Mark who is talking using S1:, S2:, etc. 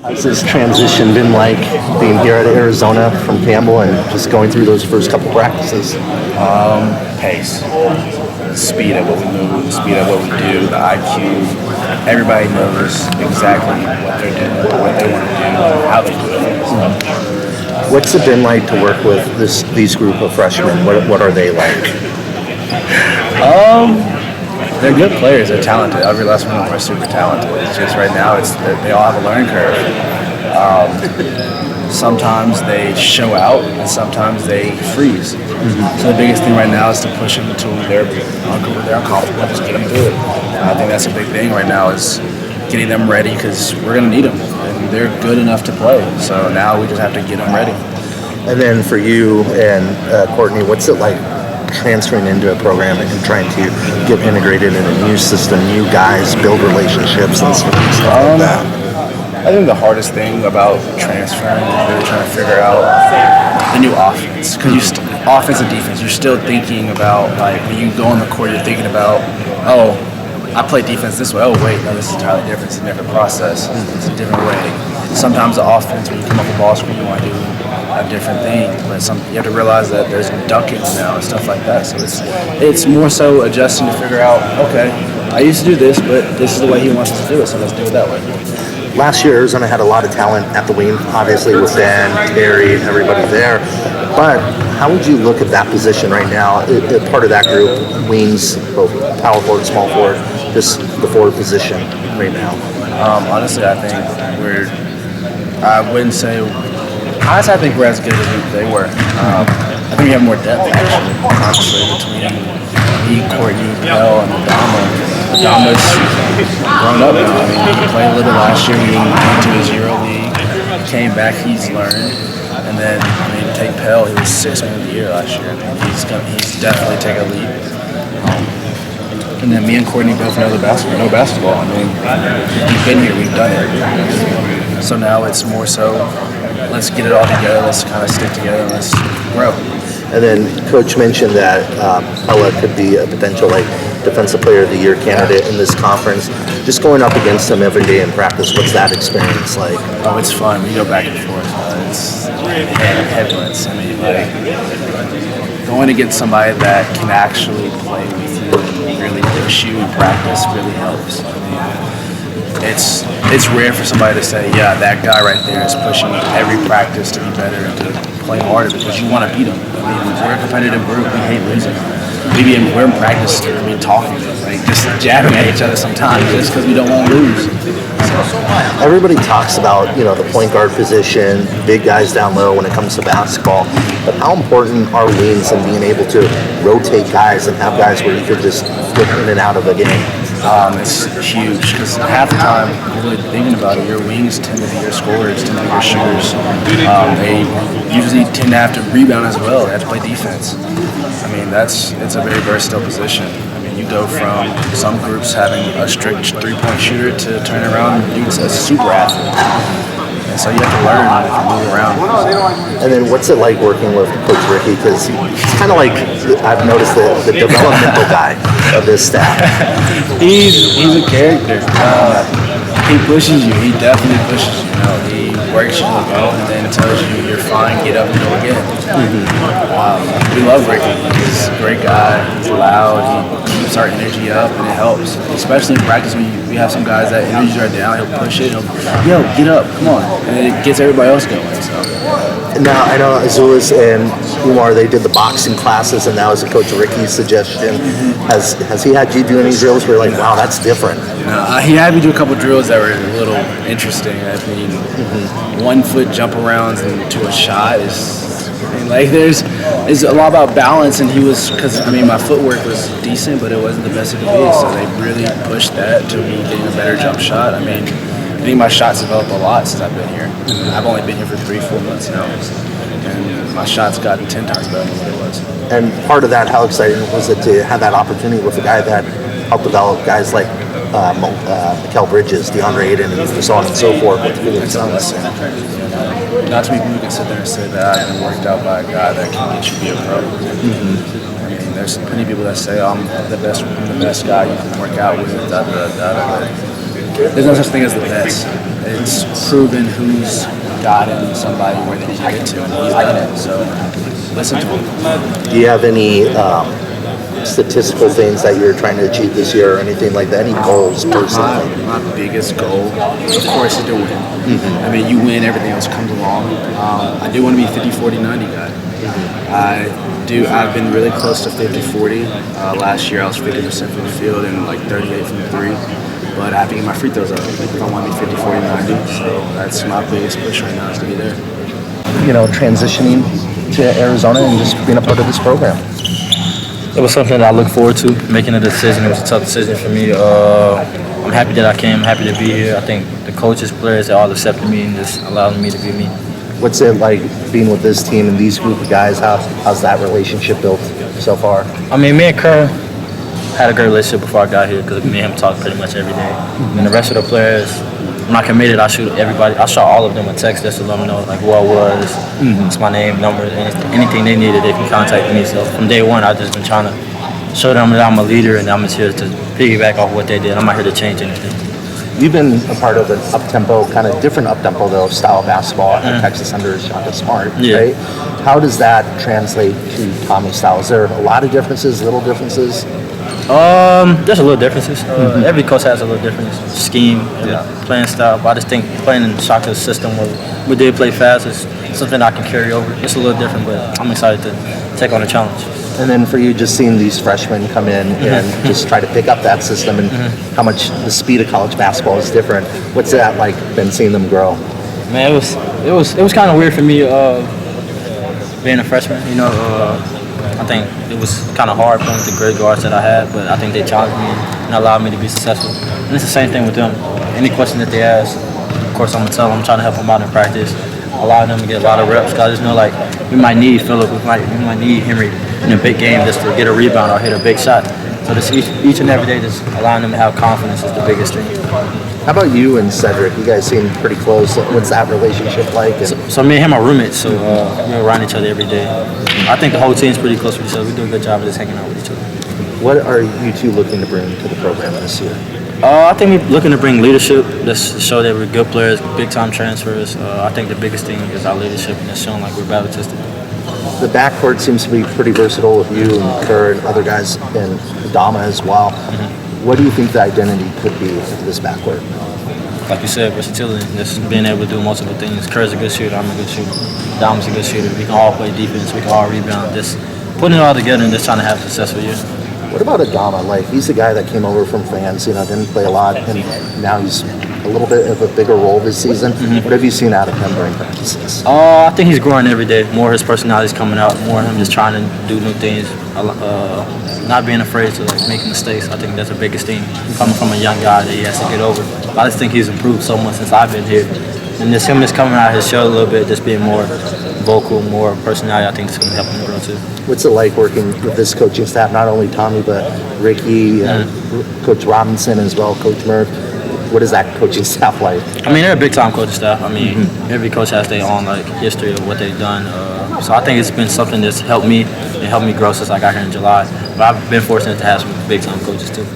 S1: How's this transition been like being here at Arizona from Campbell and just going through those first couple practices?
S2: Pace, speed at what we move, speed at what we do, the IQ. Everybody knows exactly what they're doing, what they want to do, how they do it. So.
S1: What's it been like to work with these group of freshmen? What are they like?
S2: They're good players. They're talented. Every last one of them are super talented. It's just right now, they all have a learning curve. Sometimes they show out, and sometimes they freeze. So the biggest thing right now is to push them until they're uncomfortable. Just get them through it. I think that's a big thing right now is getting them ready because we're going to need them, and they're good enough to play. So now we just have to get them ready.
S1: And then for you and Courtney, what's it like transferring into a program and trying to get integrated in a new system, new guys, build relationships and stuff like that?
S2: I think the hardest thing about transferring is really trying to figure out the new offense. Because offense and defense, you're still thinking about, like, when you go on the court, you're thinking about, oh, I play defense this way. Oh, wait, no, this is entirely different. It's a different process. It's a different way. Sometimes the offense, when you come up with ball screen, you want to do a different thing. But you have to realize that there's duckings now and stuff like that. So it's more so adjusting to figure out, okay, I used to do this, but this is the way he wants us to do it, so let's do it that way.
S1: Last year, Arizona had a lot of talent at the wing, obviously with Dan, Terry, everybody there. But how would you look at that position right now? Part of that group, wings, both power forward, small forward, just the forward position right now.
S2: Honestly, I think I think we're as good as they were. I think we have more depth, actually, honestly, between me, Courtney, McKale, and Adama's grown up now. I mean, he played a little last year. He came to his Euro League, came back, he's learned. And then, take Pell, he was 6th man of the year last year. He's definitely taken a leap. And then me and Courtney both know basketball. I mean, we've been here, we've done it. So now it's more so, let's get it all together, let's kind of stick together, and let's grow.
S1: And then Coach mentioned that Pella could be a potential Defensive Player of the Year candidate in this conference. Just going up against him every day in practice, what's that experience like?
S2: Oh, it's fun. We go back and forth. It's headlets. Going against somebody that can actually play with you and really push you in practice really helps. It's rare for somebody to say, yeah, that guy right there is pushing me every practice to be better and to play harder because you want to beat them. We're a competitive group. We hate losing. We're in practice, talking, just jabbing at each other sometimes just because we don't want to lose.
S1: Everybody talks about, the point guard position, big guys down low when it comes to basketball, but how important are wings and being able to rotate guys and have guys where you could just flip in and out of a game?
S2: It's huge because half the time, you're really thinking about it, your wings tend to be your scorers, tend to be your shooters. They usually tend to have to rebound as well. They have to play defense. It's a very versatile position. You go from some groups having a strict three-point shooter to turn around and do a super athlete. And so you have to learn how to move around.
S1: And then what's it like working with Coach Ricky? Because he's kind of like, I've noticed the developmental guy of this staff.
S2: He's a character. He pushes you. He definitely pushes you. He works you to go and then tells you you're fine, get up and go again. We love Ricky. He's a great guy. He's loud. He keeps our energy up, and it helps. Especially in practice when we have some guys that energies are down. He'll push it. Yo, get up, come on, and it gets everybody else going. So.
S1: Now I know Azulis and Umar, they did the boxing classes, and that was a Coach Ricky's suggestion. Has he had you do any drills where you're like, wow, that's different?
S2: He had me do a couple drills that were a little interesting. 1 foot jump arounds into a shot is. There's a lot about balance, and because my footwork was decent, but it wasn't the best it could be, so they really pushed that to me getting a better jump shot. I think my shots developed a lot since I've been here. I've only been here for 3-4 months now, and my shots gotten 10 times better than what it was.
S1: And part of that, how exciting was it to have that opportunity with a guy that helped develop guys like Mikal Bridges, DeAndre Ayton, and so on and so forth.
S2: Not too many people can sit there and say that I've been worked out by a guy that can get you to be a pro. There's plenty of people that say, I'm the best guy you can work out with, but there's no such thing as the best. It's proven who's gotten somebody where they need to get to, and he's done it. So listen to him.
S1: Do you have any statistical things that you're trying to achieve this year or anything like that? Any goals personally?
S2: My biggest goal, of course, is to win. I mean, you win, everything else comes along. I do want to be 50, 40, 90 guy. I've been really close to 50-40. Last year I was 50% from the field and like 38 from the three. But I have to get my free throws up if I want to be 50, 40, 90. So that's my biggest push right now, is to be there.
S1: You know, transitioning to Arizona and just being a part of this program.
S3: It was something that I look forward to, making a decision. It was a tough decision for me. I'm happy that I came. I'm happy to be here. I think the coaches, players, they all accepted me and just allowed me to be me.
S1: What's it like being with this team and these group of guys? How's that relationship built so far?
S3: I mean, me and Kerr had a great relationship before I got here because me and him talk pretty much every day. And the rest of the players, when I committed, I shoot everybody. I shot all of them a text just to let them know like who I was, what's my name, number, anything they needed, they can contact me. So from day one, I've just been trying to show them that I'm a leader and I'm here to piggyback off what they did. I'm not here to change anything.
S1: You've been a part of an up-tempo, kind of different up-tempo though, style of basketball at Texas under Shaka Smart, right? How does that translate to Tommy's style? Is there a lot of differences, little differences?
S3: There's a little differences. Every coach has a little difference. Scheme, playing style. But I just think playing in Shaka's system where we did play fast is something I can carry over. It's a little different, but I'm excited to take on the challenge.
S1: And then for you, just seeing these freshmen come in and just try to pick up that system and how much the speed of college basketball is different. What's that like been seeing them grow?
S3: Man, it was kind of weird for me being a freshman. You know, I think it was kind of hard playing with the great guards that I had, but I think they challenged me and allowed me to be successful. And it's the same thing with them. Any question that they ask, of course I'm gonna tell them. I'm trying to help them out in practice, allow them to get a lot of reps. Cause I just know like we might need Phillip, we might need Henry in a big game just to get a rebound or hit a big shot. So just each and every day, just allowing them to have confidence is the biggest thing.
S1: How about you and Cedric? You guys seem pretty close. What's that relationship like?
S3: So me and him are roommates, so we're around each other every day. I think the whole team's pretty close with each other. We do a good job of just hanging out with each other.
S1: What are you two looking to bring to the program this year?
S3: I think we're looking to bring leadership. Just to show that we're good players, big-time transfers. I think the biggest thing is our leadership and just showing like we're battle tested.
S1: The backcourt seems to be pretty versatile with you and Kerr and other guys and Dama as well. What do you think the identity could be of this backcourt?
S3: Like you said, versatility, just being able to do multiple things. Kerr's a good shooter, I'm a good shooter. Dama's a good shooter. We can all play defense, we can all rebound. Just putting it all together and just trying to have a successful year.
S1: What about Adama? Like, he's the guy that came over from France, you know, didn't play a lot, and now he's a little bit of a bigger role this season. What have you seen out of him during practices?
S3: I think he's growing every day. More his personality's coming out, more him just trying to do new things, not being afraid to like make mistakes. I think that's the biggest thing, coming from a young guy that he has to get over. But I just think he's improved so much since I've been here. And just him just coming out his shell a little bit, just being more vocal, more personality, I think it's going to help him grow too.
S1: What's it like working with this coaching staff, not only Tommy, but Ricky, Coach Robinson as well, Coach Murph? What is that coaching staff like?
S3: I mean, they're a big-time coaching staff. I mean, every coach has their own like history of what they've done. So I think it's been something that's helped me and helped me grow since I got here in July. But I've been fortunate to have some big-time coaches too.